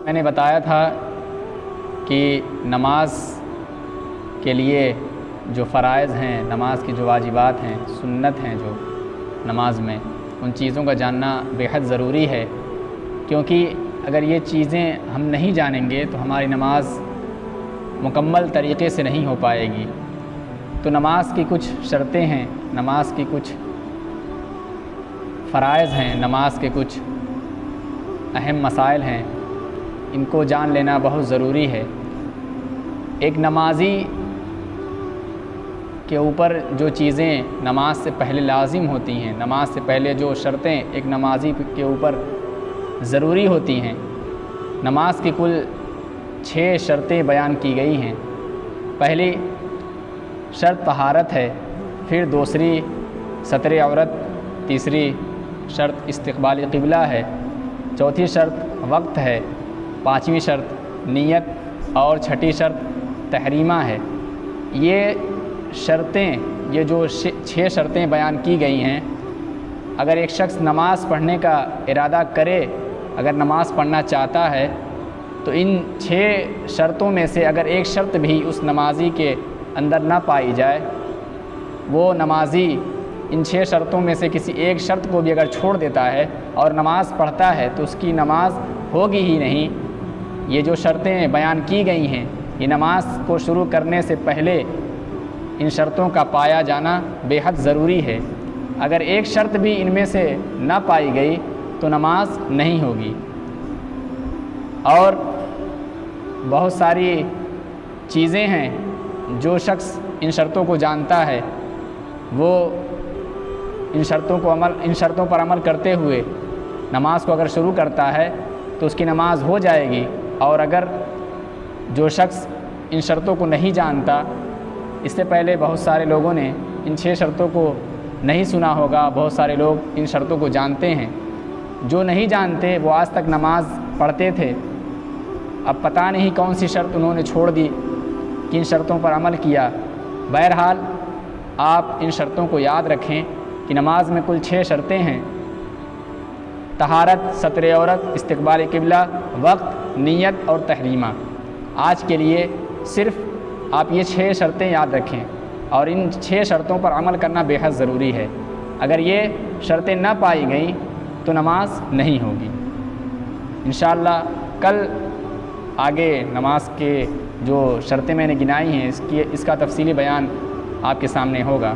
میں نے بتایا تھا کہ نماز کے لیے جو فرائض ہیں، نماز کی جو واجبات ہیں، سنت ہیں جو نماز میں، ان چیزوں کا جاننا بیحد ضروری ہے، کیونکہ اگر یہ چیزیں ہم نہیں جانیں گے تو ہماری نماز مکمل طریقے سے نہیں ہو پائے گی۔ تو نماز کی کچھ شرطیں ہیں، نماز کی کچھ فرائض ہیں، نماز کے کچھ اہم مسائل ہیں، ان کو جان لینا بہت ضروری ہے۔ ایک نمازی کے اوپر جو چیزیں نماز سے پہلے لازم ہوتی ہیں، نماز سے پہلے جو شرطیں ایک نمازی کے اوپر ضروری ہوتی ہیں، نماز کی کل 6 شرطیں بیان کی گئی ہیں۔ پہلی شرط طہارت ہے، پھر دوسری ستر عورت، تیسری شرط استقبال قبلہ ہے، چوتھی شرط وقت ہے، پانچویں شرط نیت اور چھٹی شرط تحریمہ ہے۔ یہ شرطیں، یہ جو 6 شرطیں بیان کی گئی ہیں، اگر ایک شخص نماز پڑھنے کا ارادہ کرے، اگر نماز پڑھنا چاہتا ہے تو ان 6 شرطوں میں سے اگر ایک شرط بھی اس نمازی کے اندر نہ پائی جائے، وہ نمازی ان 6 شرطوں میں سے کسی ایک شرط کو بھی اگر چھوڑ دیتا ہے اور نماز پڑھتا ہے تو اس کی نماز ہوگی ہی نہیں۔ یہ جو شرطیں بیان کی گئی ہیں، یہ نماز کو شروع کرنے سے پہلے ان شرطوں کا پایا جانا بے حد ضروری ہے۔ اگر ایک شرط بھی ان میں سے نہ پائی گئی تو نماز نہیں ہوگی۔ اور بہت ساری چیزیں ہیں، جو شخص ان شرطوں کو جانتا ہے وہ ان شرطوں پر عمل کرتے ہوئے نماز کو اگر شروع کرتا ہے تو اس کی نماز ہو جائے گی۔ اور اگر جو شخص ان شرطوں کو نہیں جانتا، اس سے پہلے بہت سارے لوگوں نے ان 6 شرطوں کو نہیں سنا ہوگا، بہت سارے لوگ ان شرطوں کو جانتے ہیں۔ جو نہیں جانتے وہ آج تک نماز پڑھتے تھے، اب پتہ نہیں کون سی شرط انہوں نے چھوڑ دی، کن شرطوں پر عمل کیا۔ بہرحال آپ ان شرطوں کو یاد رکھیں کہ نماز میں کل 6 شرطیں ہیں: طہارت، ستر عورت، استقبال قبلہ، وقت، نیت اور تحریمہ۔ آج کے لیے صرف آپ یہ 6 شرطیں یاد رکھیں اور ان 6 شرطوں پر عمل کرنا بے حد ضروری ہے۔ اگر یہ شرطیں نہ پائی گئیں تو نماز نہیں ہوگی۔ انشاءاللہ کل آگے نماز کے جو شرطیں میں نے گنائی ہیں، اس کا تفصیلی بیان آپ کے سامنے ہوگا۔